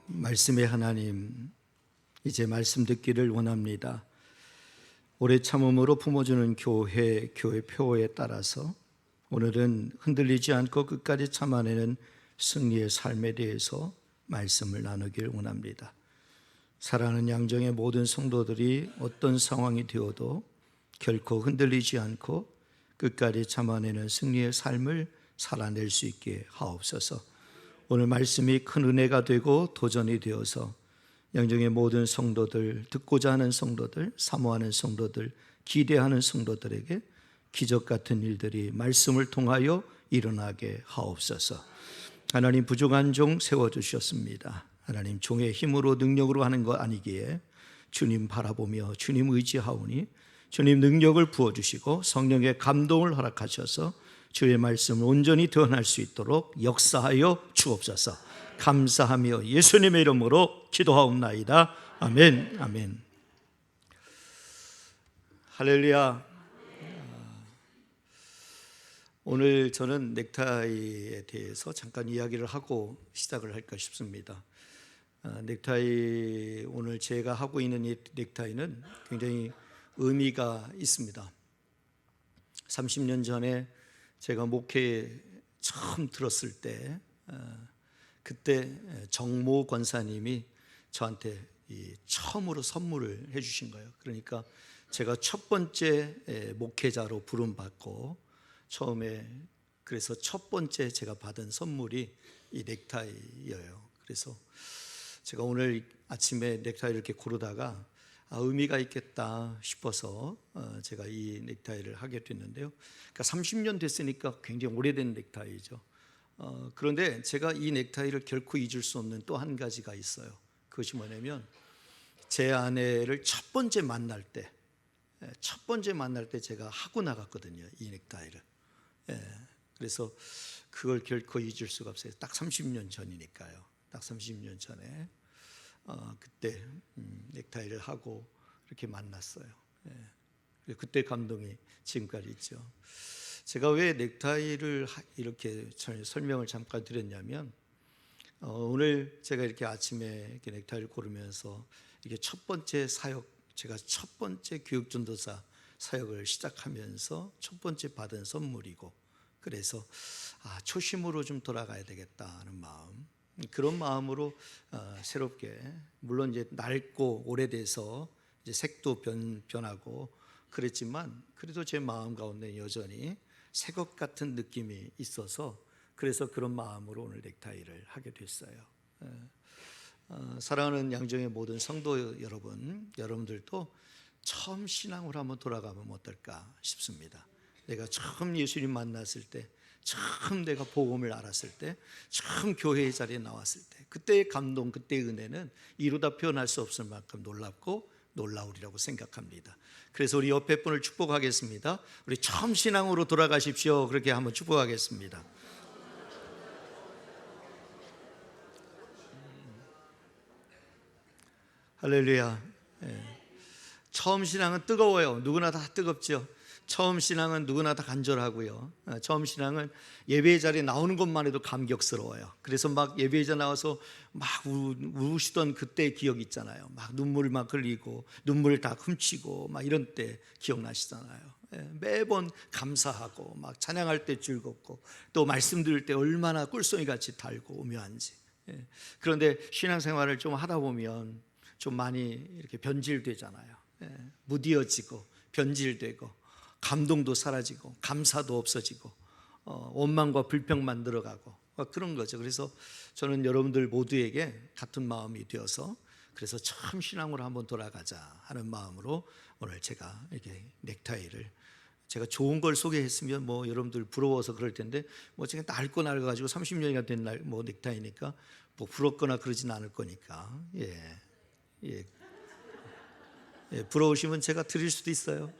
말씀의 하나님, 이제 말씀 듣기를 원합니다. 오래 참음으로 품어주는 교회 표에 따라서 오늘은 흔들리지 않고 끝까지 참아내는 승리의 삶에 대해서 말씀을 나누길 원합니다. 사랑하는 양정의 모든 성도들이 어떤 상황이 되어도 결코 흔들리지 않고 끝까지 참아내는 승리의 삶을 살아낼 수 있게 하옵소서. 오늘 말씀이 큰 은혜가 되고 도전이 되어서 양정의 모든 성도들, 듣고자 하는 성도들, 사모하는 성도들, 기대하는 성도들에게 기적 같은 일들이 말씀을 통하여 일어나게 하옵소서. 하나님, 부족한 종 세워주셨습니다. 하나님, 종의 힘으로 능력으로 하는 것 아니기에 주님 바라보며 주님 의지하오니 주님 능력을 부어주시고 성령의 감동을 허락하셔서 주의 말씀을 온전히 드러날 수 있도록 역사하여 주옵소서. 감사하며 예수님의 이름으로 기도하옵나이다. 아멘. 아멘. 할렐루야. 오늘 저는 넥타이에 대해서 잠깐 이야기를 하고 시작을 할까 싶습니다. 넥타이, 오늘 제가 하고 있는 이 넥타이는 굉장히 의미가 있습니다. 30년 전에 제가 목회에 처음 들었을 때, 그때 정모 권사님이 저한테 처음으로 선물을 해주신 거예요. 그러니까 제가 첫 번째 목회자로 부름받고 처음에, 그래서 첫 번째 제가 받은 선물이 이 넥타이예요. 그래서 제가 오늘 아침에 넥타이를 이렇게 고르다가 의미가 있겠다 싶어서 제가 이 넥타이를 하게 됐는데요. 그러니까 30년 됐으니까 굉장히 오래된 넥타이죠. 그런데 제가 이 넥타이를 결코 잊을 수 없는 또 한 가지가 있어요. 그것이 뭐냐면 제 아내를 첫 번째 만날 때 제가 하고 나갔거든요, 이 넥타이를. 그래서 그걸 결코 잊을 수가 없어요. 딱 30년 전이니까요. 딱 30년 전에 그때 넥타이를 하고 이렇게 만났어요. 그때 감동이 지금까지 있죠. 제가 왜 넥타이를 이렇게 설명을 잠깐 드렸냐면, 오늘 제가 이렇게 아침에 이렇게 넥타이를 고르면서 이게 첫 번째 사역, 제가 첫 번째 교육전도사 사역을 시작하면서 첫 번째 받은 선물이고, 그래서 초심으로 좀 돌아가야 되겠다는 마음, 그런 마음으로 새롭게, 물론 이제 낡고 오래돼서 이제 색도 변하고 그랬지만 그래도 제 마음 가운데 여전히 새 것 같은 느낌이 있어서, 그래서 그런 마음으로 오늘 넥타이를 하게 됐어요. 사랑하는 양정의 모든 성도 여러분들도 처음 신앙으로 한번 돌아가면 어떨까 싶습니다. 내가 처음 예수님 만났을 때, 처음 내가 복음을 알았을 때, 처음 교회의 자리에 나왔을 때, 그때의 감동, 그때의 은혜는 이루다 표현할 수 없을 만큼 놀랍고 놀라우리라고 생각합니다. 그래서 우리 옆에 분을 축복하겠습니다. 우리 처음 신앙으로 돌아가십시오. 그렇게 한번 축복하겠습니다. 할렐루야. 처음 신앙은 뜨거워요. 누구나 다 뜨겁죠. 처음 신앙은 누구나 다 간절하고요. 처음 신앙은 예배의 자리에 나오는 것만 해도 감격스러워요. 그래서 막 예배의 자리에 나와서 막 우시던 그때 기억 있잖아요. 막 눈물 막 흘리고 눈물 다 훔치고 막 이런 때 기억나시잖아요. 매번 감사하고 막 찬양할 때 즐겁고 또 말씀 들을 때 얼마나 꿀송이 같이 달고 오묘한지. 그런데 신앙생활을 좀 하다 보면 좀 많이 이렇게 변질되잖아요. 무뎌지고 변질되고 감동도 사라지고 감사도 없어지고 원망과 불평만 늘어가고 그런 거죠. 그래서 저는 여러분들 모두에게 같은 마음이 되어서, 그래서 처음 신앙으로 한번 돌아가자 하는 마음으로 오늘 제가 이렇게 넥타이를, 제가 좋은 걸 소개했으면 뭐 여러분들 부러워서 그럴 텐데, 뭐 제가 낡고 낡아가지고 30년이나 된 뭐 넥타이니까 뭐 부럽거나 그러진 않을 거니까. 부러우시면 제가 드릴 수도 있어요.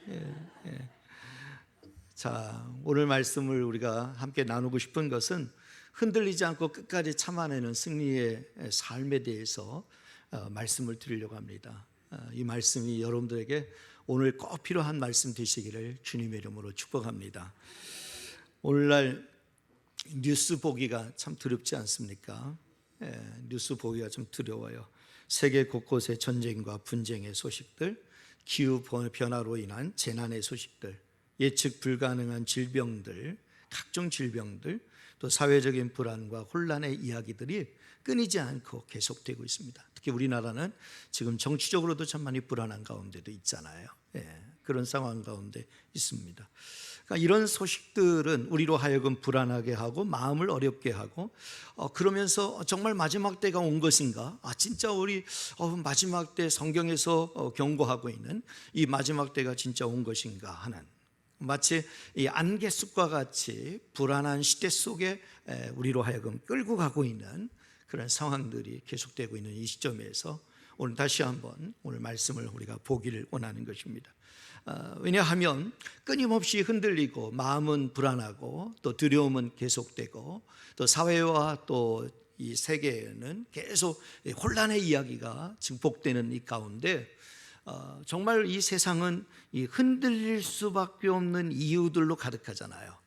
자, 오늘 말씀을 우리가 함께 나누고 싶은 것은 흔들리지 않고 끝까지 참아내는 승리의 삶에 대해서 말씀을 드리려고 합니다. 이 말씀이 여러분들에게 오늘 꼭 필요한 말씀 되시기를 주님의 이름으로 축복합니다. 오늘날 뉴스 보기가 참 두렵지 않습니까? 뉴스 보기가 좀 두려워요. 세계 곳곳의 전쟁과 분쟁의 소식들, 기후 변화로 인한 재난의 소식들, 예측 불가능한 질병들, 각종 질병들, 또 사회적인 불안과 혼란의 이야기들이 끊이지 않고 계속되고 있습니다. 특히 우리나라는 지금 정치적으로도 참 많이 불안한 가운데도 있잖아요. 그런 상황 가운데 있습니다. 그러니까 이런 소식들은 우리로 하여금 불안하게 하고 마음을 어렵게 하고 그러면서 정말 마지막 때가 온 것인가? 진짜 우리 마지막 때 성경에서 경고하고 있는 이 마지막 때가 진짜 온 것인가 하는, 마치 이 안개숲과 같이 불안한 시대 속에 우리로 하여금 끌고 가고 있는 그런 상황들이 계속되고 있는 이 시점에서 오늘 다시 한번 오늘 말씀을 우리가 보기를 원하는 것입니다. 왜냐하면 끊임없이 흔들리고 마음은 불안하고 또 두려움은 계속되고 또 사회와 또 이 세계에는 계속 혼란의 이야기가 증폭되는 이 가운데 정말 이 세상은 이 흔들릴 수밖에 없는 이유들로 가득하잖아요.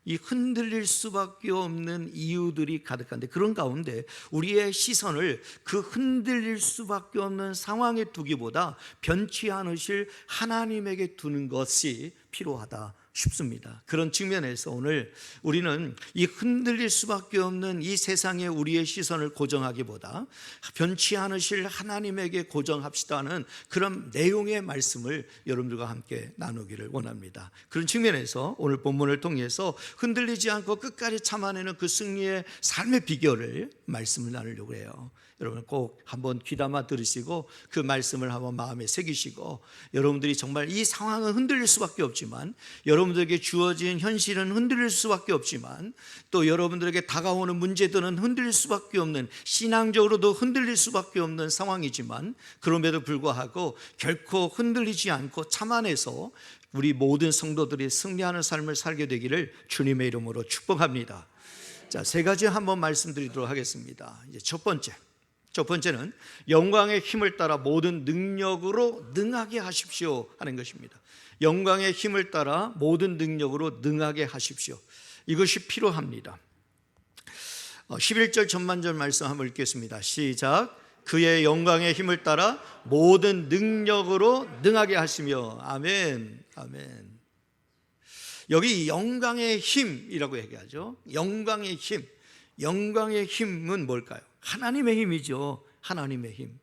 이 흔들릴 수밖에 없는 이유들이 가득한데, 그런 가운데 우리의 시선을 그 흔들릴 수밖에 없는 상황에 두기보다 변치 않으실 하나님에게 두는 것이 필요하다 싶습니다. 그런 측면에서 오늘 우리는 이 흔들릴 수밖에 없는 이 세상에 우리의 시선을 고정하기보다 변치 않으실 하나님에게 고정합시다는 그런 내용의 말씀을 여러분들과 함께 나누기를 원합니다. 그런 측면에서 오늘 본문을 통해서 흔들리지 않고 끝까지 참아내는 그 승리의 삶의 비결을 말씀을 나누려고 해요. 여러분 꼭 한번 귀담아 들으시고 그 말씀을 한번 마음에 새기시고, 여러분들이 정말 이 상황은 흔들릴 수밖에 없지만, 여러분들에게 주어진 현실은 흔들릴 수밖에 없지만, 또 여러분들에게 다가오는 문제들은 흔들릴 수밖에 없는, 신앙적으로도 흔들릴 수밖에 없는 상황이지만, 그럼에도 불구하고 결코 흔들리지 않고 참아내서 우리 모든 성도들이 승리하는 삶을 살게 되기를 주님의 이름으로 축복합니다. 자, 세 가지 한번 말씀드리도록 하겠습니다. 이제 첫 번째는 영광의 힘을 따라 모든 능력으로 능하게 하십시오 하는 것입니다. 영광의 힘을 따라 모든 능력으로 능하게 하십시오. 이것이 필요합니다. 11절 전반절 말씀 한번 읽겠습니다. 시작. 그의 영광의 힘을 따라 모든 능력으로 능하게 하시며. 아멘. 아멘. 여기 영광의 힘이라고 얘기하죠. 영광의 힘. 영광의 힘은 뭘까요? 하나님의 힘이죠. 하나님의 힘.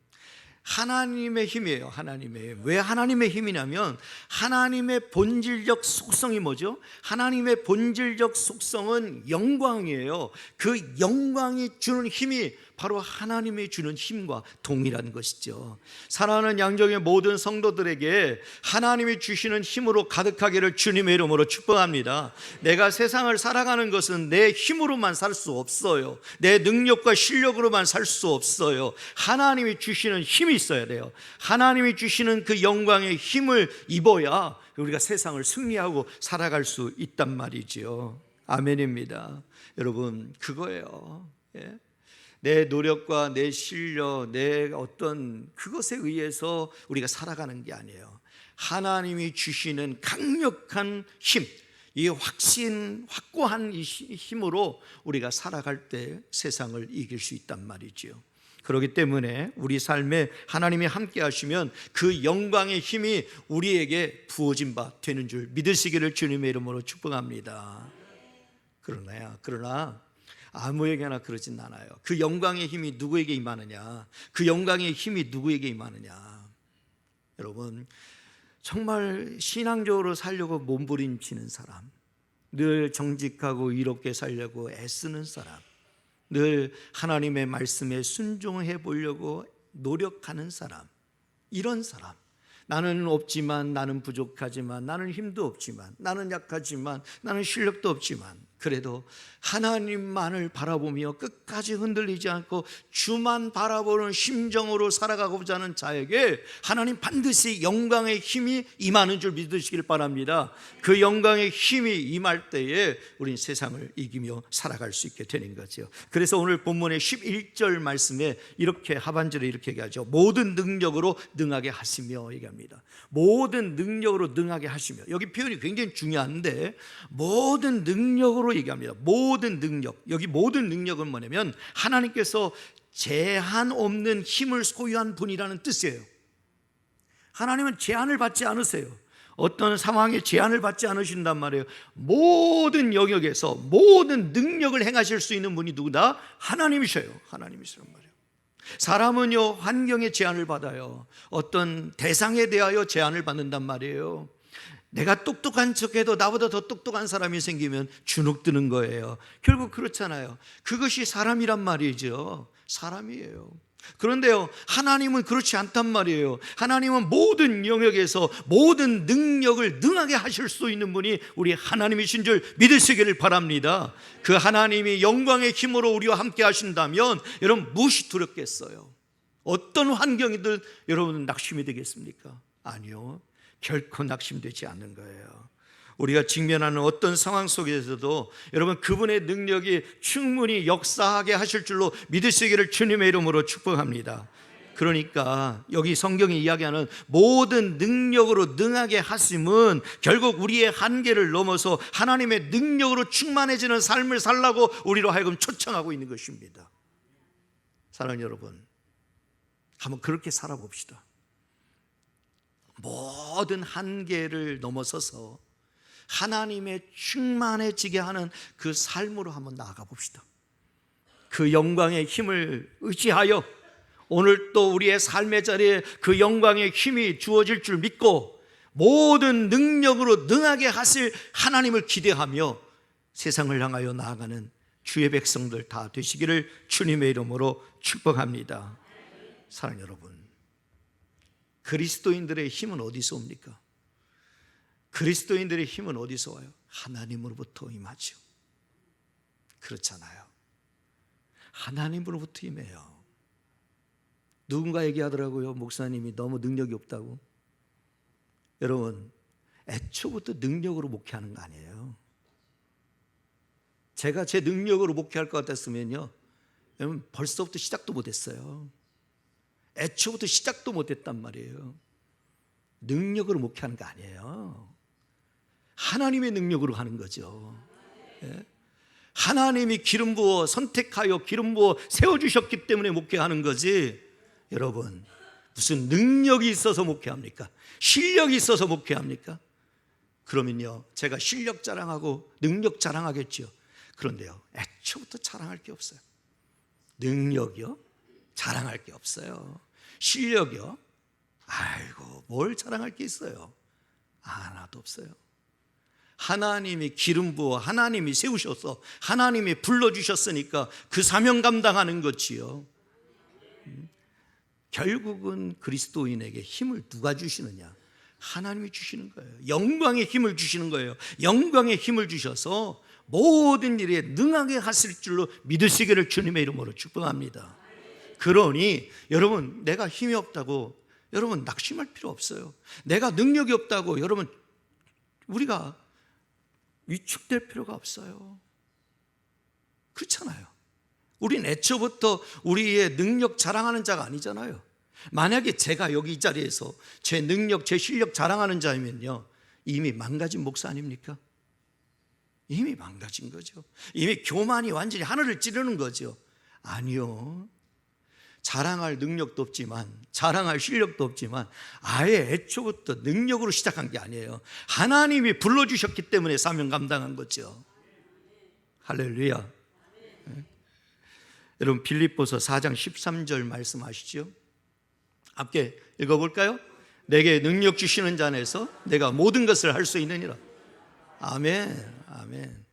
하나님의 힘이에요. 하나님의 힘. 왜 하나님의 힘이냐면 하나님의 본질적 속성이 뭐죠? 하나님의 본질적 속성은 영광이에요. 그 영광이 주는 힘이 바로 하나님이 주는 힘과 동일한 것이죠. 사랑하는 양정의 모든 성도들에게 하나님이 주시는 힘으로 가득하기를 주님의 이름으로 축복합니다. 내가 세상을 살아가는 것은 내 힘으로만 살 수 없어요. 내 능력과 실력으로만 살 수 없어요. 하나님이 주시는 힘이 있어야 돼요. 하나님이 주시는 그 영광의 힘을 입어야 우리가 세상을 승리하고 살아갈 수 있단 말이지요. 아멘입니다. 여러분, 그거예요. 내 노력과 내 실력, 내 어떤 그것에 의해서 우리가 살아가는 게 아니에요. 하나님이 주시는 강력한 힘, 이 확고한 이 힘으로 우리가 살아갈 때 세상을 이길 수 있단 말이지요. 그렇기 때문에 우리 삶에 하나님이 함께 하시면 그 영광의 힘이 우리에게 부어진 바 되는 줄 믿으시기를 주님의 이름으로 축복합니다. 그러나 아무에게나 그러진 않아요. 그 영광의 힘이 누구에게 임하느냐? 그 영광의 힘이 누구에게 임하느냐? 여러분, 정말 신앙적으로 살려고 몸부림치는 사람, 늘 정직하고 의롭게 살려고 애쓰는 사람, 늘 하나님의 말씀에 순종해 보려고 노력하는 사람, 이런 사람, 나는 없지만, 나는 부족하지만, 나는 힘도 없지만, 나는 약하지만, 나는 실력도 없지만, 그래도 하나님만을 바라보며 끝까지 흔들리지 않고 주만 바라보는 심정으로 살아가고자 하는 자에게 하나님 반드시 영광의 힘이 임하는 줄 믿으시길 바랍니다. 그 영광의 힘이 임할 때에 우리는 세상을 이기며 살아갈 수 있게 되는 거죠. 그래서 오늘 본문의 11절 말씀에 이렇게 하반절에 이렇게 얘기하죠. 모든 능력으로 능하게 하시며 얘기합니다. 모든 능력으로 능하게 하시며, 여기 표현이 굉장히 중요한데 모든 능력으로 능력으로 얘기합니다. 모든 능력. 여기 모든 능력은 뭐냐면 하나님께서 제한 없는 힘을 소유한 분이라는 뜻이에요. 하나님은 제한을 받지 않으세요. 어떤 상황에 제한을 받지 않으신단 말이에요. 모든 영역에서 모든 능력을 행하실 수 있는 분이 누구다? 하나님이셔요. 하나님이시란 말이에요. 사람은요, 환경에 제한을 받아요. 어떤 대상에 대하여 제한을 받는단 말이에요. 내가 똑똑한 척해도 나보다 더 똑똑한 사람이 생기면 주눅드는 거예요. 결국 그렇잖아요. 그것이 사람이란 말이죠. 사람이에요. 그런데요, 하나님은 그렇지 않단 말이에요. 하나님은 모든 영역에서 모든 능력을 능하게 하실 수 있는 분이 우리 하나님이신 줄 믿으시기를 바랍니다. 그 하나님이 영광의 힘으로 우리와 함께 하신다면 여러분 무엇이 두렵겠어요? 어떤 환경이든 여러분은 낙심이 되겠습니까? 아니요, 결코 낙심되지 않는 거예요. 우리가 직면하는 어떤 상황 속에서도 여러분 그분의 능력이 충분히 역사하게 하실 줄로 믿으시기를 주님의 이름으로 축복합니다. 그러니까 여기 성경이 이야기하는 모든 능력으로 능하게 하심은 결국 우리의 한계를 넘어서 하나님의 능력으로 충만해지는 삶을 살라고 우리로 하여금 초청하고 있는 것입니다. 사랑하는 여러분, 한번 그렇게 살아봅시다. 모든 한계를 넘어서서 하나님의 충만해지게 하는 그 삶으로 한번 나아가 봅시다. 그 영광의 힘을 의지하여 오늘 또 우리의 삶의 자리에 그 영광의 힘이 주어질 줄 믿고 모든 능력으로 능하게 하실 하나님을 기대하며 세상을 향하여 나아가는 주의 백성들 다 되시기를 주님의 이름으로 축복합니다. 사랑하는 여러분, 그리스도인들의 힘은 어디서 옵니까? 그리스도인들의 힘은 어디서 와요? 하나님으로부터 임하죠. 그렇잖아요. 하나님으로부터 임해요. 누군가 얘기하더라고요. 목사님이 너무 능력이 없다고. 여러분, 애초부터 능력으로 목회하는 거 아니에요. 제가 제 능력으로 목회할 것 같았으면요, 여러분 벌써부터 시작도 못했어요. 애초부터 시작도 못했단 말이에요. 능력으로 목회하는 거 아니에요. 하나님의 능력으로 하는 거죠. 예? 하나님이 기름 부어 선택하여 기름 부어 세워주셨기 때문에 목회하는 거지. 여러분, 무슨 능력이 있어서 목회합니까? 실력이 있어서 목회합니까? 그러면요, 제가 실력 자랑하고 능력 자랑하겠죠. 그런데요, 애초부터 자랑할 게 없어요. 능력이요? 자랑할 게 없어요. 실력이요? 아이고, 뭘 자랑할 게 있어요? 하나도 없어요. 하나님이 기름 부어 하나님이 세우셔서 하나님이 불러주셨으니까 그 사명 감당하는 것이요. 결국은 그리스도인에게 힘을 누가 주시느냐? 하나님이 주시는 거예요. 영광의 힘을 주시는 거예요. 영광의 힘을 주셔서 모든 일에 능하게 하실 줄로 믿으시기를 주님의 이름으로 축복합니다. 그러니 여러분, 내가 힘이 없다고 여러분 낙심할 필요 없어요. 내가 능력이 없다고 여러분 우리가 위축될 필요가 없어요. 그렇잖아요. 우린 애초부터 우리의 능력 자랑하는 자가 아니잖아요. 만약에 제가 여기 이 자리에서 제 능력, 제 실력 자랑하는 자이면요, 이미 망가진 목사 아닙니까? 이미 망가진 거죠. 이미 교만이 완전히 하늘을 찌르는 거죠. 아니요, 자랑할 능력도 없지만, 자랑할 실력도 없지만 아예 애초부터 능력으로 시작한 게 아니에요. 하나님이 불러주셨기 때문에 사명 감당한 거죠. 할렐루야. 네. 여러분, 빌립보서 4장 13절 말씀하시죠. 함께 읽어볼까요? 내게 능력 주시는 자 안에서 내가 모든 것을 할 수 있느니라. 아멘, 아멘.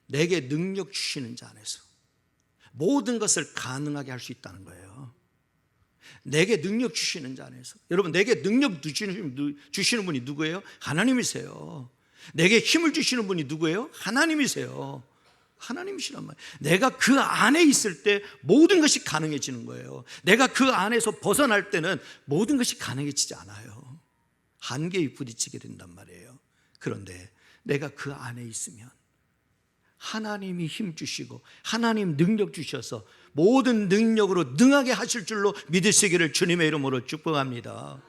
내게 능력 주시는 자 안에서 모든 것을 가능하게 할 수 있다는 거예요. 내게 능력 주시는 자 안에서. 여러분, 내게 능력 주시는 분이 누구예요? 하나님이세요. 내게 힘을 주시는 분이 누구예요? 하나님이세요. 하나님이시란 말이에요. 내가 그 안에 있을 때 모든 것이 가능해지는 거예요. 내가 그 안에서 벗어날 때는 모든 것이 가능해지지 않아요. 한계에 부딪히게 된단 말이에요. 그런데 내가 그 안에 있으면 하나님이 힘 주시고 하나님 능력 주셔서 모든 능력으로 능하게 하실 줄로 믿으시기를 주님의 이름으로 축복합니다.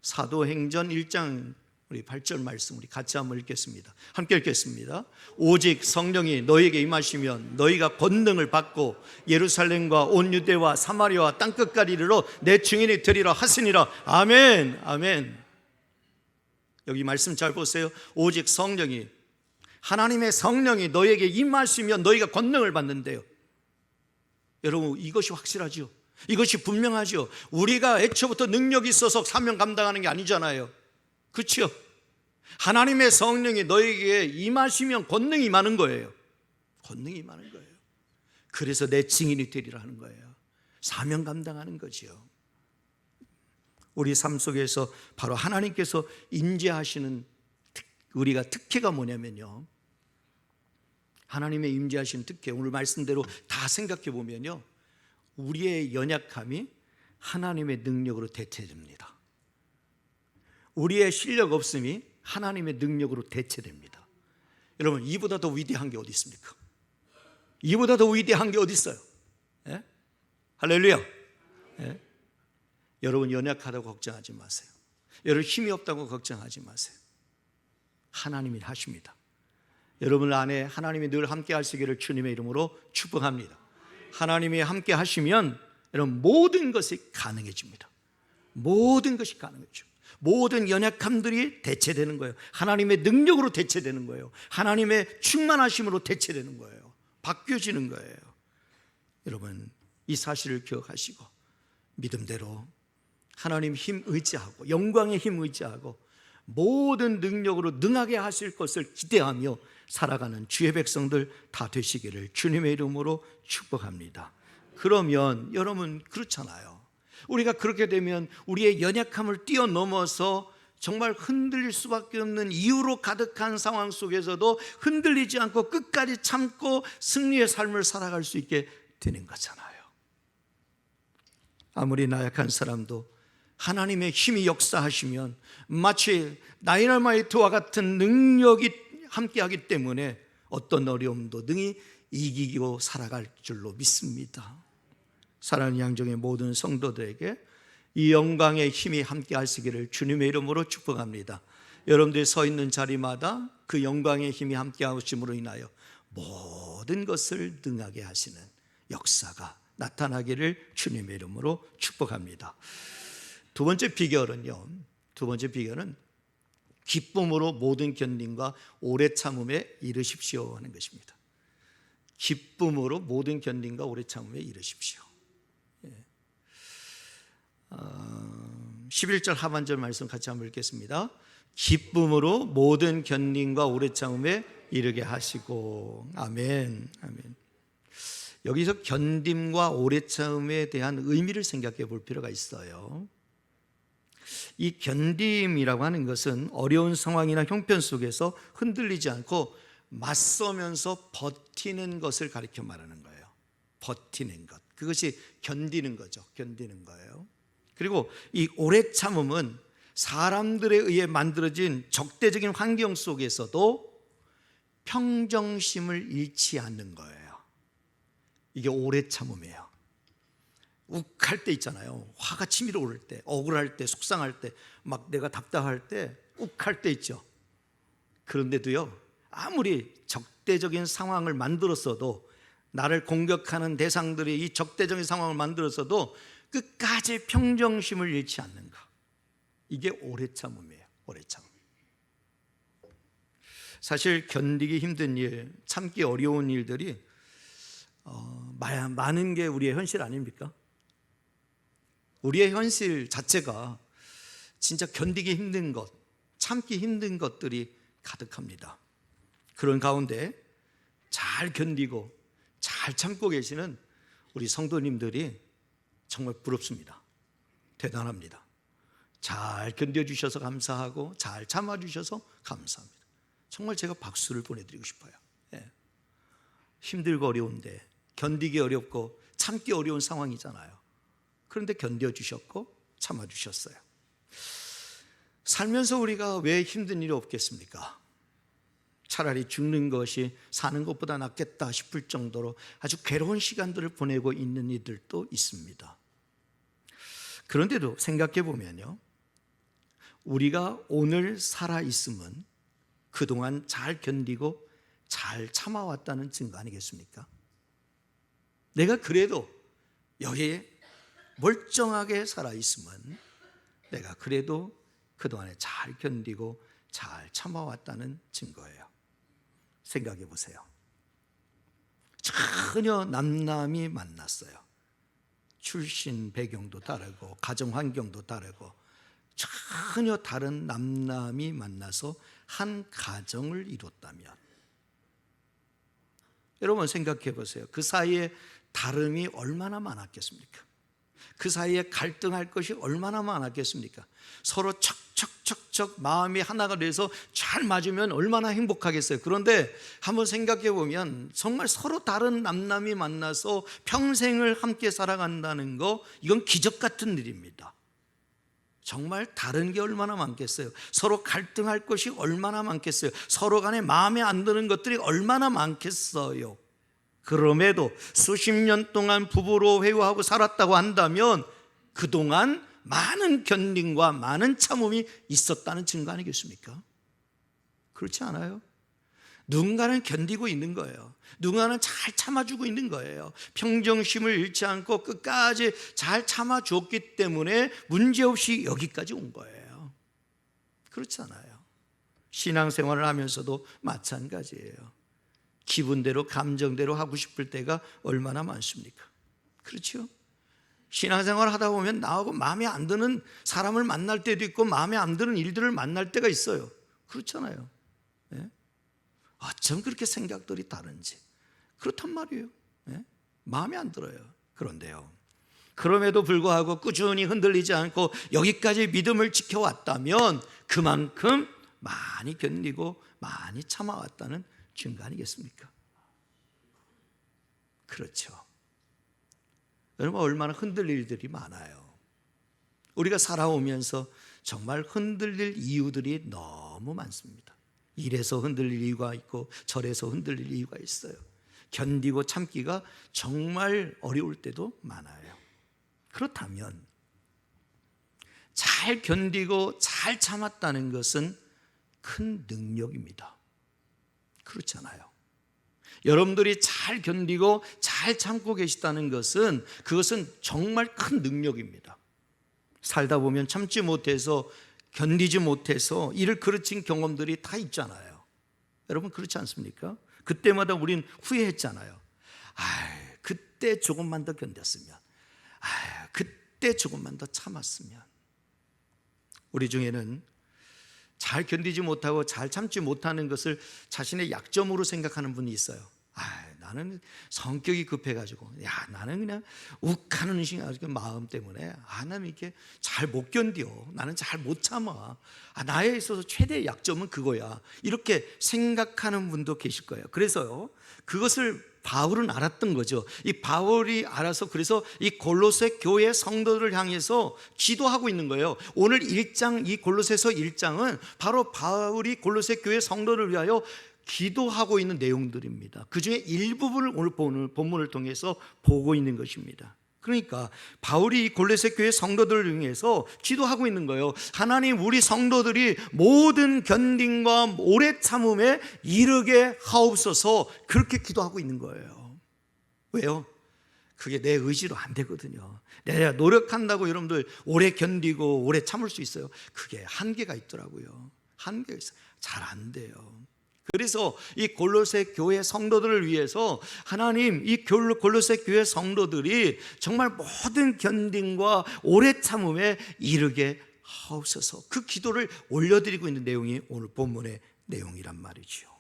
사도행전 1장 우리 8절 말씀 우리 같이 한번 읽겠습니다. 함께 읽겠습니다. 오직 성령이 너희에게 임하시면 너희가 권능을 받고 예루살렘과 온 유대와 사마리아와 땅끝까지 이르러 내 증인이 되리라 하시니라. 아멘. 아멘. 여기 말씀 잘 보세요. 오직 성령이, 하나님의 성령이 너희에게 임하시면 너희가 권능을 받는데요. 여러분, 이것이 확실하죠. 이것이 분명하죠. 우리가 애초부터 능력이 있어서 사명 감당하는 게 아니잖아요. 그렇죠? 하나님의 성령이 너에게 임하시면 권능이 임하는 거예요. 권능이 임하는 거예요. 그래서 내 증인이 되리라 하는 거예요. 사명 감당하는 거죠. 우리 삶 속에서 바로 하나님께서 임재하시는 우리가 특혜가 뭐냐면요, 하나님의 임재하시는 특혜, 오늘 말씀대로 다 생각해 보면요, 우리의 연약함이 하나님의 능력으로 대체됩니다. 우리의 실력 없음이 하나님의 능력으로 대체됩니다. 여러분, 이보다 더 위대한 게 어디 있습니까? 이보다 더 위대한 게 어디 있어요? 예? 할렐루야. 예? 여러분, 연약하다고 걱정하지 마세요. 여러분, 힘이 없다고 걱정하지 마세요. 하나님이 하십니다. 여러분 안에 하나님이 늘 함께 하시기를 주님의 이름으로 축복합니다. 하나님이 함께 하시면 여러분 모든 것이 가능해집니다. 모든 것이 가능해져. 모든 연약함들이 대체되는 거예요. 하나님의 능력으로 대체되는 거예요. 하나님의 충만하심으로 대체되는 거예요. 바뀌어지는 거예요. 여러분, 이 사실을 기억하시고 믿음대로 하나님 힘 의지하고 영광의 힘 의지하고 모든 능력으로 능하게 하실 것을 기대하며 살아가는 주의 백성들 다 되시기를 주님의 이름으로 축복합니다. 그러면 여러분, 그렇잖아요. 우리가 그렇게 되면 우리의 연약함을 뛰어넘어서 정말 흔들릴 수밖에 없는 이유로 가득한 상황 속에서도 흔들리지 않고 끝까지 참고 승리의 삶을 살아갈 수 있게 되는 거잖아요. 아무리 나약한 사람도 하나님의 힘이 역사하시면 마치 다이너마이트와 같은 능력이 함께하기 때문에 어떤 어려움도 능히 이기고 살아갈 줄로 믿습니다. 사랑하는 양정의 모든 성도들에게 이 영광의 힘이 함께 하시기를 주님의 이름으로 축복합니다. 여러분들이 서 있는 자리마다 그 영광의 힘이 함께 하심으로 인하여 모든 것을 능하게 하시는 역사가 나타나기를 주님의 이름으로 축복합니다. 두 번째 비결은 기쁨으로 모든 견딤과 오래 참음에 이르십시오 하는 것입니다. 기쁨으로 모든 견딤과 오래 참음에 이르십시오. 11절 하반절 말씀 같이 한번 읽겠습니다. 기쁨으로 모든 견딤과 오래 참음에 이르게 하시고. 아멘. 아멘. 여기서 견딤과 오래 참음에 대한 의미를 생각해 볼 필요가 있어요. 이 견딤이라고 하는 것은 어려운 상황이나 형편 속에서 흔들리지 않고 맞서면서 버티는 것을 가리켜 말하는 거예요. 버티는 것, 그것이 견디는 거죠. 견디는 거예요. 그리고 이 오래 참음은 사람들에 의해 만들어진 적대적인 환경 속에서도 평정심을 잃지 않는 거예요. 이게 오래 참음이에요. 욱할 때 있잖아요. 화가 치밀어 오를 때, 억울할 때, 속상할 때, 막 내가 답답할 때, 욱할 때 있죠. 그런데도요, 아무리 적대적인 상황을 만들었어도, 나를 공격하는 대상들이 이 적대적인 상황을 만들었어도 끝까지 평정심을 잃지 않는가. 이게 오래 참음이에요. 오래 참음. 사실 견디기 힘든 일, 참기 어려운 일들이 많은 게 우리의 현실 아닙니까? 우리의 현실 자체가 진짜 견디기 힘든 것, 참기 힘든 것들이 가득합니다. 그런 가운데 잘 견디고 잘 참고 계시는 우리 성도님들이 정말 부럽습니다. 대단합니다. 잘 견뎌주셔서 감사하고 잘 참아주셔서 감사합니다. 정말 제가 박수를 보내드리고 싶어요. 예. 힘들고 어려운데, 견디기 어렵고 참기 어려운 상황이잖아요. 그런데 견뎌주셨고 참아주셨어요. 살면서 우리가 왜 힘든 일이 없겠습니까? 차라리 죽는 것이 사는 것보다 낫겠다 싶을 정도로 아주 괴로운 시간들을 보내고 있는 이들도 있습니다. 그런데도 생각해 보면요, 우리가 오늘 살아 있음은 그동안 잘 견디고 잘 참아왔다는 증거 아니겠습니까? 내가 그래도 여기에 멀쩡하게 살아 있음은 내가 그래도 그동안에 잘 견디고 잘 참아왔다는 증거예요. 생각해 보세요. 전혀 남남이 만났어요. 출신 배경도 다르고 가정 환경도 다르고 전혀 다른 남남이 만나서 한 가정을 이뤘다면, 여러분 생각해 보세요. 그 사이에 다름이 얼마나 많았겠습니까? 그 사이에 갈등할 것이 얼마나 많았겠습니까? 서로 척척척척 마음이 하나가 돼서 잘 맞으면 얼마나 행복하겠어요. 그런데 한번 생각해 보면 정말 서로 다른 남남이 만나서 평생을 함께 살아간다는 거, 이건 기적 같은 일입니다. 정말 다른 게 얼마나 많겠어요. 서로 갈등할 것이 얼마나 많겠어요. 서로 간에 마음에 안 드는 것들이 얼마나 많겠어요. 그럼에도 수십 년 동안 부부로 회유하고 살았다고 한다면 그동안 많은 견딤과 많은 참음이 있었다는 증거 아니겠습니까? 그렇지 않아요? 누군가는 견디고 있는 거예요. 누군가는 잘 참아주고 있는 거예요. 평정심을 잃지 않고 끝까지 잘 참아줬기 때문에 문제없이 여기까지 온 거예요. 그렇지 않아요? 신앙생활을 하면서도 마찬가지예요. 기분대로 감정대로 하고 싶을 때가 얼마나 많습니까? 그렇죠? 신앙생활을 하다 보면 나하고 마음에 안 드는 사람을 만날 때도 있고 마음에 안 드는 일들을 만날 때가 있어요. 그렇잖아요. 네? 어쩜 그렇게 생각들이 다른지. 그렇단 말이에요. 네? 마음에 안 들어요. 그런데요, 그럼에도 불구하고 꾸준히 흔들리지 않고 여기까지 믿음을 지켜왔다면 그만큼 많이 견디고 많이 참아왔다는 증거 아니겠습니까? 그렇죠. 여러분, 얼마나 흔들릴 일들이 많아요. 우리가 살아오면서 정말 흔들릴 이유들이 너무 많습니다. 이래서 흔들릴 이유가 있고 저래서 흔들릴 이유가 있어요. 견디고 참기가 정말 어려울 때도 많아요. 그렇다면 잘 견디고 잘 참았다는 것은 큰 능력입니다. 그렇잖아요. 여러분들이 잘 견디고 잘 참고 계시다는 것은, 그것은 정말 큰 능력입니다. 살다 보면 참지 못해서, 견디지 못해서 일을 그르친 경험들이 다 있잖아요. 여러분 그렇지 않습니까? 그때마다 우린 후회했잖아요. 그때 조금만 더 견뎠으면, 그때 조금만 더 참았으면. 우리 중에는 잘 견디지 못하고 잘 참지 못하는 것을 자신의 약점으로 생각하는 분이 있어요. 나는 성격이 급해가지고, 나는 그냥 욱하는 마음 때문에 나는 이렇게 잘 못 견뎌. 나는 잘 못 참아. 나에 있어서 최대의 약점은 그거야. 이렇게 생각하는 분도 계실 거예요. 그래서요, 그것을 바울은 알았던 거죠. 이 바울이 알아서 그래서 이 골로새 교회 성도들을 향해서 기도하고 있는 거예요. 오늘 1장, 이 골로새서 1장은 바로 바울이 골로새 교회 성도를 위하여 기도하고 있는 내용들입니다. 그 중에 일부분을 오늘 본문을 통해서 보고 있는 것입니다. 그러니까 바울이 이 골로새 교회 성도들을 위해서 기도하고 있는 거예요. 하나님, 우리 성도들이 모든 견딤과 오래 참음에 이르게 하옵소서. 그렇게 기도하고 있는 거예요. 왜요? 그게 내 의지로 안 되거든요. 내가 노력한다고 여러분들 오래 견디고 오래 참을 수 있어요? 그게 한계가 있더라고요. 한계가 있어요. 잘 안 돼요. 그래서 이 골로새 교회 성도들을 위해서 하나님, 이 골로새 교회 성도들이 정말 모든 견딤과 오래 참음에 이르게 하옵소서. 그 기도를 올려드리고 있는 내용이 오늘 본문의 내용이란 말이죠.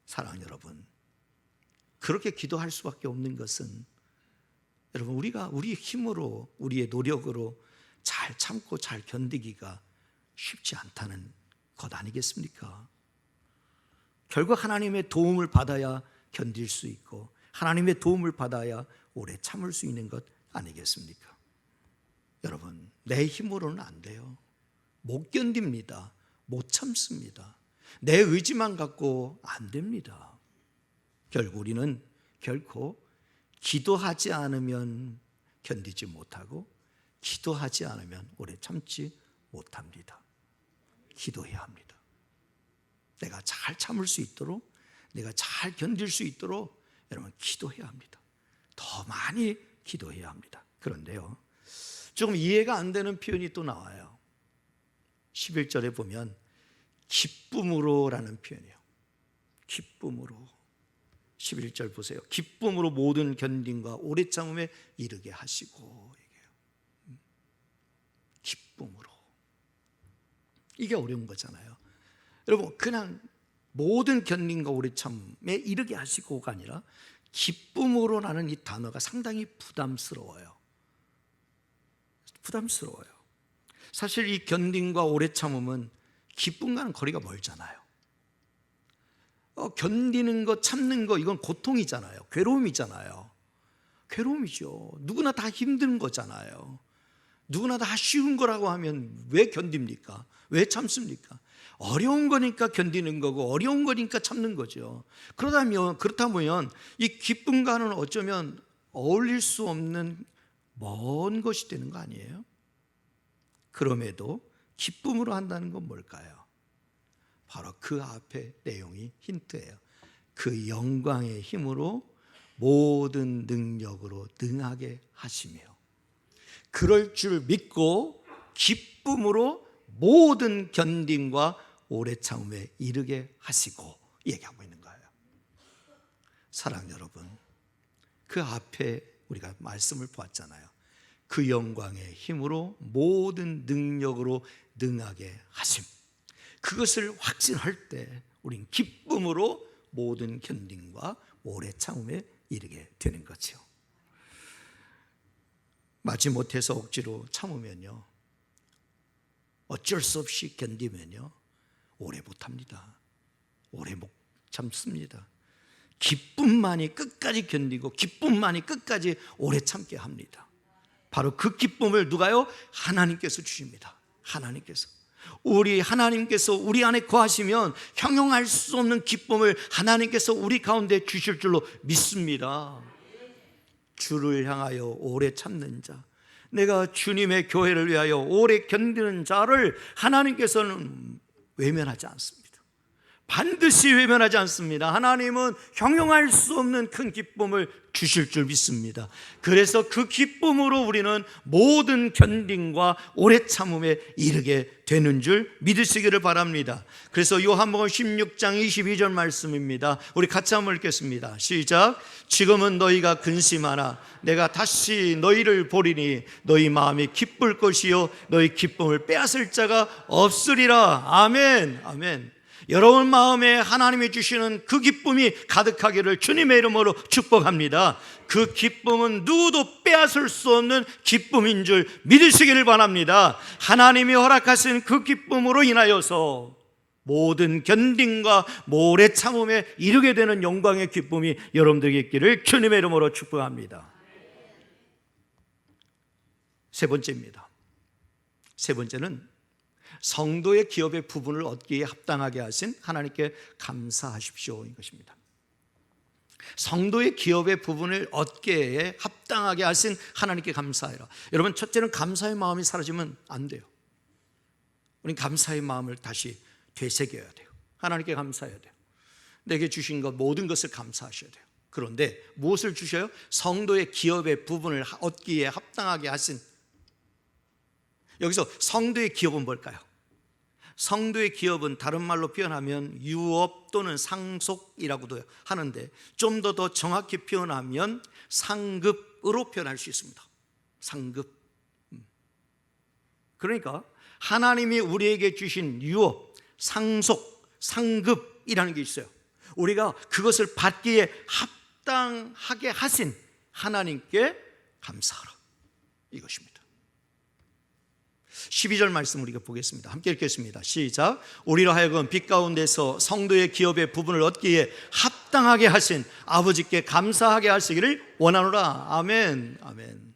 사랑하는 여러분, 그렇게 기도할 수밖에 없는 것은, 여러분, 우리가 우리의 힘으로, 우리의 노력으로 잘 참고 잘 견디기가 쉽지 않다는 것 아니겠습니까? 결국 하나님의 도움을 받아야 견딜 수 있고 하나님의 도움을 받아야 오래 참을 수 있는 것 아니겠습니까? 여러분, 내 힘으로는 안 돼요. 못 견딥니다. 못 참습니다. 내 의지만 갖고 안 됩니다. 결국 우리는 결코 기도하지 않으면 견디지 못하고 기도하지 않으면 오래 참지 못합니다. 기도해야 합니다. 내가 잘 참을 수 있도록, 내가 잘 견딜 수 있도록 여러분 기도해야 합니다. 더 많이 기도해야 합니다. 그런데요, 조금 이해가 안 되는 표현이 또 나와요. 11절에 보면 기쁨으로 라는 표현이에요. 기쁨으로. 11절 보세요. 기쁨으로 모든 견딤과 오래 참음에 이르게 하시고, 얘기해요. 기쁨으로. 이게 어려운 거잖아요. 여러분, 그냥 모든 견딤과 오래 참음에 이르게 하시고가 아니라 기쁨으로라는 이 단어가 상당히 부담스러워요. 부담스러워요. 사실 이 견딤과 오래 참음은 기쁨과는 거리가 멀잖아요. 견디는 거, 참는 거, 이건 고통이잖아요. 괴로움이잖아요. 괴로움이죠. 누구나 다 힘든 거잖아요. 누구나 다 쉬운 거라고 하면 왜 견딥니까? 왜 참습니까? 어려운 거니까 견디는 거고, 어려운 거니까 참는 거죠. 그렇다면 이 기쁨과는 어쩌면 어울릴 수 없는 먼 것이 되는 거 아니에요? 그럼에도 기쁨으로 한다는 건 뭘까요? 바로 그 앞에 내용이 힌트예요. 그 영광의 힘으로 모든 능력으로 능하게 하시며, 그럴 줄 믿고 기쁨으로 모든 견딤과 오래 참음에 이르게 하시고, 얘기하고 있는 거예요. 사랑 여러분, 그 앞에 우리가 말씀을 보았잖아요. 그 영광의 힘으로 모든 능력으로 능하게 하심. 그것을 확신할 때 우린 기쁨으로 모든 견딤과 오래 참음에 이르게 되는 거죠. 마지못해서 억지로 참으면요, 어쩔 수 없이 견디면요, 오래 못합니다. 오래 못 참습니다. 기쁨만이 끝까지 견디고 기쁨만이 끝까지 오래 참게 합니다. 바로 그 기쁨을 누가요? 하나님께서 주십니다. 하나님께서. 하나님께서 우리 안에 거하시면 형용할 수 없는 기쁨을 하나님께서 우리 가운데 주실 줄로 믿습니다. 주를 향하여 오래 참는 자, 내가 주님의 교회를 위하여 오래 견디는 자를 하나님께서는 외면하지 않습니다. 반드시 외면하지 않습니다. 하나님은 형용할 수 없는 큰 기쁨을 주실 줄 믿습니다. 그래서 그 기쁨으로 우리는 모든 견딤과 오래 참음에 이르게 되는 줄 믿으시기를 바랍니다. 그래서 요한복음 16장 22절 말씀입니다. 우리 같이 한번 읽겠습니다. 시작. 지금은 너희가 근심하나 내가 다시 너희를 보리니 너희 마음이 기쁠 것이요 너희 기쁨을 빼앗을 자가 없으리라. 아멘. 아멘. 여러분 마음에 하나님이 주시는 그 기쁨이 가득하기를 주님의 이름으로 축복합니다. 그 기쁨은 누구도 빼앗을 수 없는 기쁨인 줄 믿으시기를 바랍니다. 하나님이 허락하신 그 기쁨으로 인하여서 모든 견딤과 오래 참음에 이르게 되는 영광의 기쁨이 여러분들에게 있기를 주님의 이름으로 축복합니다. 세 번째입니다. 세 번째는 성도의 기업의 부분을 얻기에 합당하게 하신 하나님께 감사하십시오, 이것입니다. 성도의 기업의 부분을 얻기에 합당하게 하신 하나님께 감사해라. 여러분, 첫째는 감사의 마음이 사라지면 안 돼요. 우리는 감사의 마음을 다시 되새겨야 돼요. 하나님께 감사해야 돼요. 내게 주신 것 모든 것을 감사하셔야 돼요. 그런데 무엇을 주셔요? 성도의 기업의 부분을 얻기에 합당하게 하신. 여기서 성도의 기업은 뭘까요? 성도의 기업은 다른 말로 표현하면 유업 또는 상속이라고도 하는데, 좀 더 정확히 표현하면 상급으로 표현할 수 있습니다. 상급. 그러니까 하나님이 우리에게 주신 유업, 상속, 상급이라는 게 있어요. 우리가 그것을 받기에 합당하게 하신 하나님께 감사하라, 이것입니다. 12절 말씀 우리가 보겠습니다. 함께 읽겠습니다. 시작. 우리로 하여금 빛 가운데서 성도의 기업의 부분을 얻기에 합당하게 하신 아버지께 감사하게 하시기를 원하노라. 아멘. 아멘.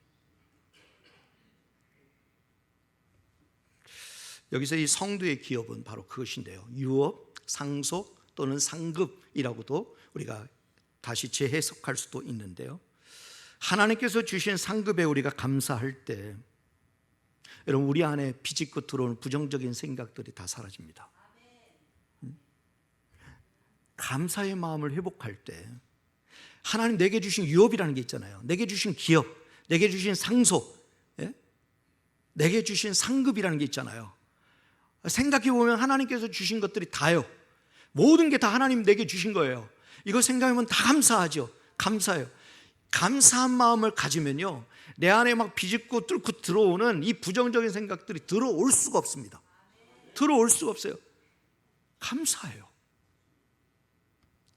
여기서 이 성도의 기업은 바로 그것인데요, 유업, 상속 또는 상급이라고도 우리가 다시 재해석할 수도 있는데요, 하나님께서 주신 상급에 우리가 감사할 때 여러분, 우리 안에 비집고 들어오는 부정적인 생각들이 다 사라집니다. 감사의 마음을 회복할 때 하나님 내게 주신 유업이라는 게 있잖아요. 내게 주신 기업, 내게 주신 상속, 내게 주신 상급이라는 게 있잖아요. 생각해 보면 하나님께서 주신 것들이 다요. 모든 게 다 하나님 내게 주신 거예요. 이거 생각하면 다 감사하죠. 감사해요. 감사한 마음을 가지면요, 내 안에 막 비집고 뚫고 들어오는 이 부정적인 생각들이 들어올 수가 없습니다. 들어올 수가 없어요. 감사해요.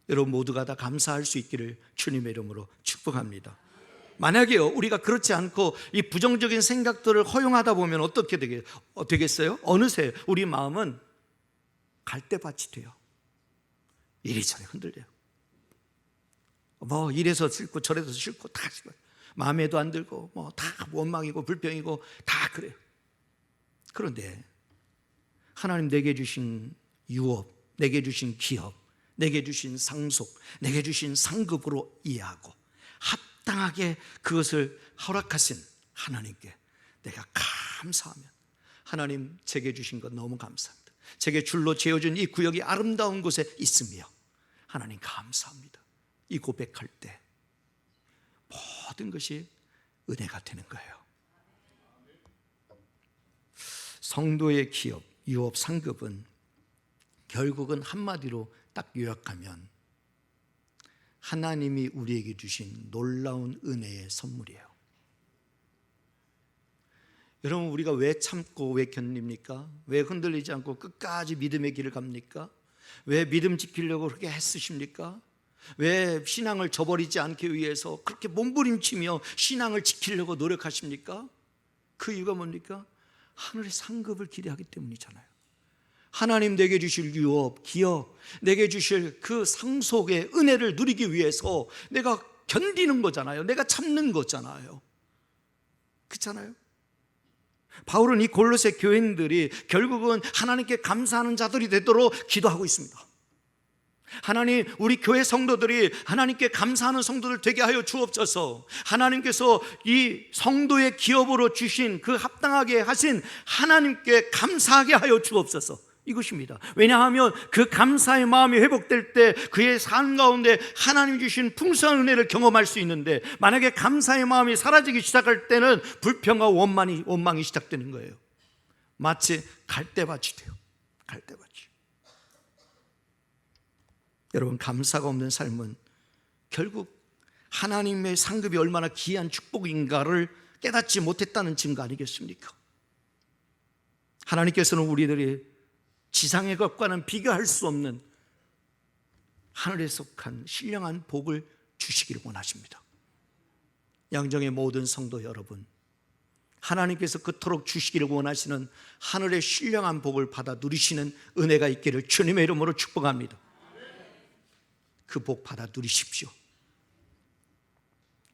여러분 모두가 다 감사할 수 있기를 주님의 이름으로 축복합니다. 만약에요, 우리가 그렇지 않고 이 부정적인 생각들을 허용하다 보면 어떻게 되겠어요? 어느새 우리 마음은 갈대밭이 돼요. 이리저리 흔들려요. 뭐 이래서 싫고 저래서 싫고 다 싫어요. 마음에도 안 들고 뭐 다 원망이고 불평이고 다 그래요. 그런데 하나님 내게 주신 유업, 내게 주신 기업, 내게 주신 상속, 내게 주신 상급으로 이해하고 합당하게 그것을 허락하신 하나님께 내가 감사하면, 하나님 제게 주신 것 너무 감사합니다. 제게 줄로 지어준 이 구역이 아름다운 곳에 있으며 하나님 감사합니다. 이 고백할 때 모든 것이 은혜가 되는 거예요. 성도의 기업, 유업, 상급은 결국은 한마디로 딱 요약하면 하나님이 우리에게 주신 놀라운 은혜의 선물이에요. 여러분, 우리가 왜 참고 왜 견딥니까? 왜 흔들리지 않고 끝까지 믿음의 길을 갑니까? 왜 믿음 지키려고 그렇게 애쓰십니까? 왜 신앙을 저버리지 않기 위해서 그렇게 몸부림치며 신앙을 지키려고 노력하십니까? 그 이유가 뭡니까? 하늘의 상급을 기대하기 때문이잖아요. 하나님 내게 주실 유업, 기업, 내게 주실 그 상속의 은혜를 누리기 위해서 내가 견디는 거잖아요. 내가 참는 거잖아요. 그렇잖아요. 바울은 이 골로새 교인들이 결국은 하나님께 감사하는 자들이 되도록 기도하고 있습니다. 하나님, 우리 교회 성도들이 하나님께 감사하는 성도들 되게 하여 주옵소서. 하나님께서 이 성도의 기업으로 주신 그 합당하게 하신 하나님께 감사하게 하여 주옵소서. 이것입니다. 왜냐하면 그 감사의 마음이 회복될 때 그의 삶 가운데 하나님 주신 풍성한 은혜를 경험할 수 있는데, 만약에 감사의 마음이 사라지기 시작할 때는 불평과 원망이 시작되는 거예요. 마치 갈대밭이 돼요. 갈대밭이. 여러분, 감사가 없는 삶은 결국 하나님의 상급이 얼마나 귀한 축복인가를 깨닫지 못했다는 증거 아니겠습니까? 하나님께서는 우리들이 지상의 것과는 비교할 수 없는 하늘에 속한 신령한 복을 주시기를 원하십니다. 양정의 모든 성도 여러분, 하나님께서 그토록 주시기를 원하시는 하늘의 신령한 복을 받아 누리시는 은혜가 있기를 주님의 이름으로 축복합니다. 그 복 받아 누리십시오.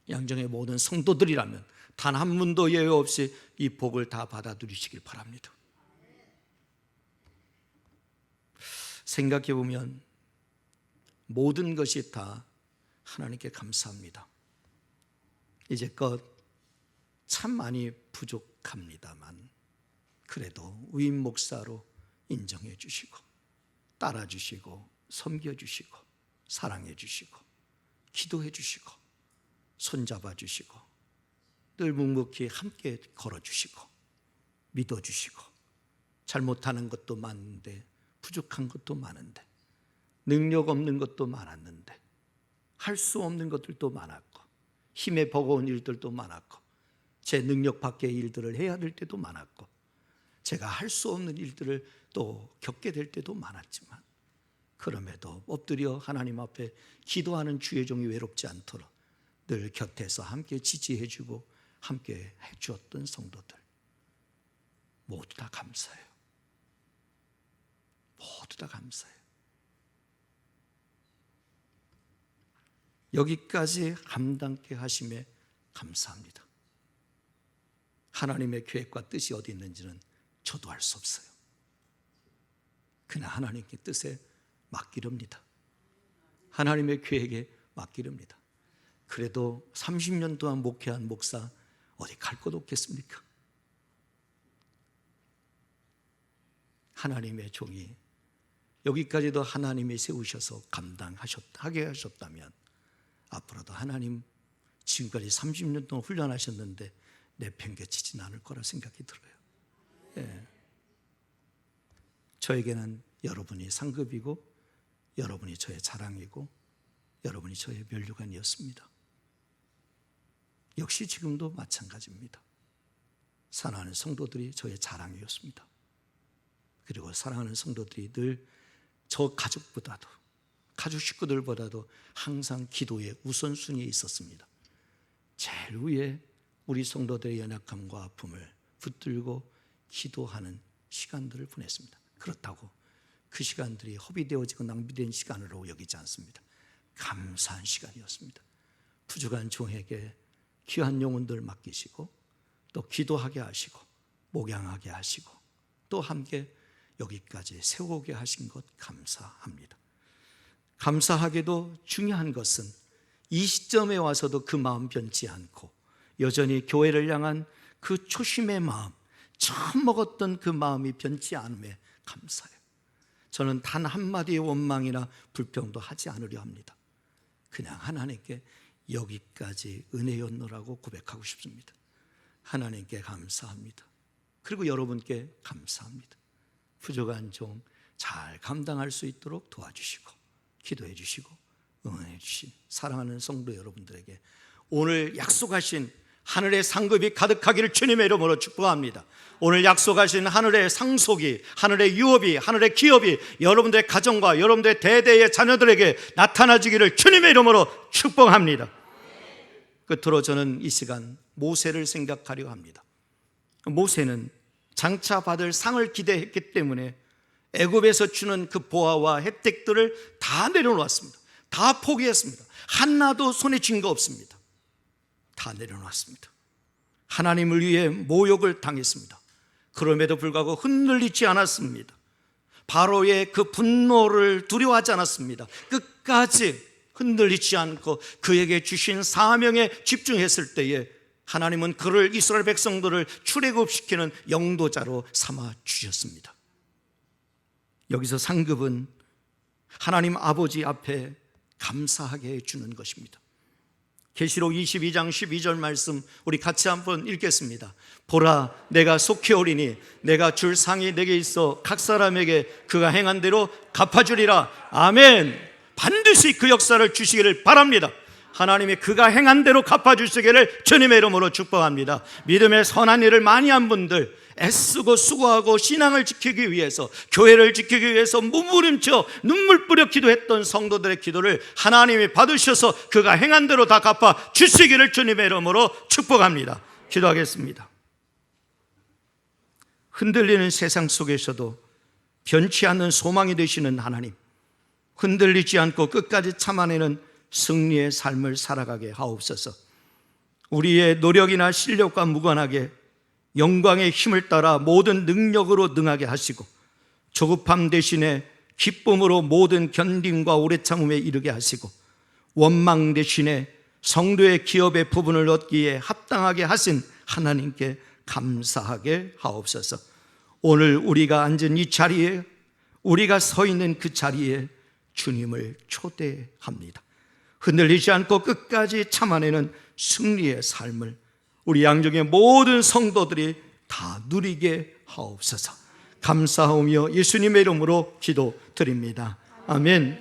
양정의 모든 성도들이라면 단 한 분도 예외 없이 이 복을 다 받아 누리시길 바랍니다. 생각해 보면 모든 것이 다 하나님께 감사합니다. 이제껏 참 많이 부족합니다만 그래도 위임 목사로 인정해 주시고 따라 주시고 섬겨 주시고 사랑해 주시고 기도해 주시고 손잡아 주시고 늘 묵묵히 함께 걸어 주시고 믿어 주시고 잘못하는 것도 많은데 부족한 것도 많은데 능력 없는 것도 많았는데 할 수 없는 것들도 많았고 힘에 버거운 일들도 많았고 제 능력 밖의 일들을 해야 될 때도 많았고 제가 할 수 없는 일들을 또 겪게 될 때도 많았지만 그럼에도 엎드려 하나님 앞에 기도하는 주의 종이 외롭지 않도록 늘 곁에서 함께 지지해 주고 함께 해주었던 성도들 모두 다 감사해요. 모두 다 감사해요. 여기까지 감당케 하심에 감사합니다. 하나님의 계획과 뜻이 어디 있는지는 저도 알 수 없어요. 그냥 하나님께 뜻에 맡기렵니다. 하나님의 계획에 맡기렵니다. 그래도 30년 동안 목회한 목사 어디 갈 곳 없겠습니까? 하나님의 종이 여기까지도 하나님이 세우셔서 하게 하셨다면 앞으로도 하나님 지금까지 30년 동안 훈련하셨는데 내팽개치진 않을 거라 생각이 들어요. 예. 저에게는 여러분이 상급이고 여러분이 저의 자랑이고 여러분이 저의 면류관이었습니다. 역시 지금도 마찬가지입니다. 사랑하는 성도들이 저의 자랑이었습니다. 그리고 사랑하는 성도들이 늘 저 가족보다도, 가족 식구들보다도 항상 기도의 우선순위에 있었습니다. 제일 위에 우리 성도들의 연약함과 아픔을 붙들고 기도하는 시간들을 보냈습니다. 그렇다고 그 시간들이 허비되어지고 낭비된 시간으로 여기지 않습니다. 감사한 시간이었습니다. 부족한 종에게 귀한 영혼들 맡기시고 또 기도하게 하시고 목양하게 하시고 또 함께 여기까지 세워오게 하신 것 감사합니다. 감사하게도 중요한 것은 이 시점에 와서도 그 마음 변치 않고 여전히 교회를 향한 그 초심의 마음, 처음 먹었던 그 마음이 변치 않음에 감사해요. 저는 단 한마디의 원망이나 불평도 하지 않으려 합니다. 그냥 하나님께 여기까지 은혜였노라고 고백하고 싶습니다. 하나님께 감사합니다. 그리고 여러분께 감사합니다. 부족한 종 잘 감당할 수 있도록 도와주시고 기도해 주시고 응원해 주신 사랑하는 성도 여러분들에게 오늘 약속하신 하늘의 상급이 가득하기를 주님의 이름으로 축복합니다. 오늘 약속하신 하늘의 상속이, 하늘의 유업이, 하늘의 기업이 여러분들의 가정과 여러분들의 대대의 자녀들에게 나타나지기를 주님의 이름으로 축복합니다. 끝으로 저는 이 시간 모세를 생각하려 합니다. 모세는 장차 받을 상을 기대했기 때문에 애굽에서 주는 그 보화와 혜택들을 다 내려놓았습니다. 다 포기했습니다. 하나도 손에 쥔 거 없습니다. 다 내려놨습니다. 하나님을 위해 모욕을 당했습니다. 그럼에도 불구하고 흔들리지 않았습니다. 바로의 그 분노를 두려워하지 않았습니다. 끝까지 흔들리지 않고 그에게 주신 사명에 집중했을 때에 하나님은 그를 이스라엘 백성들을 출애굽시키는 영도자로 삼아 주셨습니다. 여기서 상급은 하나님 아버지 앞에 감사하게 해주는 것입니다. 계시록 22장 12절 말씀 우리 같이 한번 읽겠습니다. 보라, 내가 속히 오리니 내가 줄 상이 내게 있어 각 사람에게 그가 행한 대로 갚아주리라. 아멘. 반드시 그 역사를 주시기를 바랍니다. 하나님이 그가 행한 대로 갚아주시기를 주님의 이름으로 축복합니다. 믿음의 선한 일을 많이 한 분들, 애쓰고 수고하고 신앙을 지키기 위해서, 교회를 지키기 위해서 몸부림쳐 눈물 뿌려 기도했던 성도들의 기도를 하나님이 받으셔서 그가 행한 대로 다 갚아 주시기를 주님의 이름으로 축복합니다. 기도하겠습니다. 흔들리는 세상 속에서도 변치 않는 소망이 되시는 하나님, 흔들리지 않고 끝까지 참아내는 승리의 삶을 살아가게 하옵소서. 우리의 노력이나 실력과 무관하게 영광의 힘을 따라 모든 능력으로 능하게 하시고 조급함 대신에 기쁨으로 모든 견딤과 오래 참음에 이르게 하시고 원망 대신에 성도의 기업의 부분을 얻기에 합당하게 하신 하나님께 감사하게 하옵소서. 오늘 우리가 앉은 이 자리에, 우리가 서 있는 그 자리에 주님을 초대합니다. 흔들리지 않고 끝까지 참아내는 승리의 삶을 우리 양중의 모든 성도들이 다 누리게 하옵소서. 감사하며 예수님의 이름으로 기도드립니다. 아멘.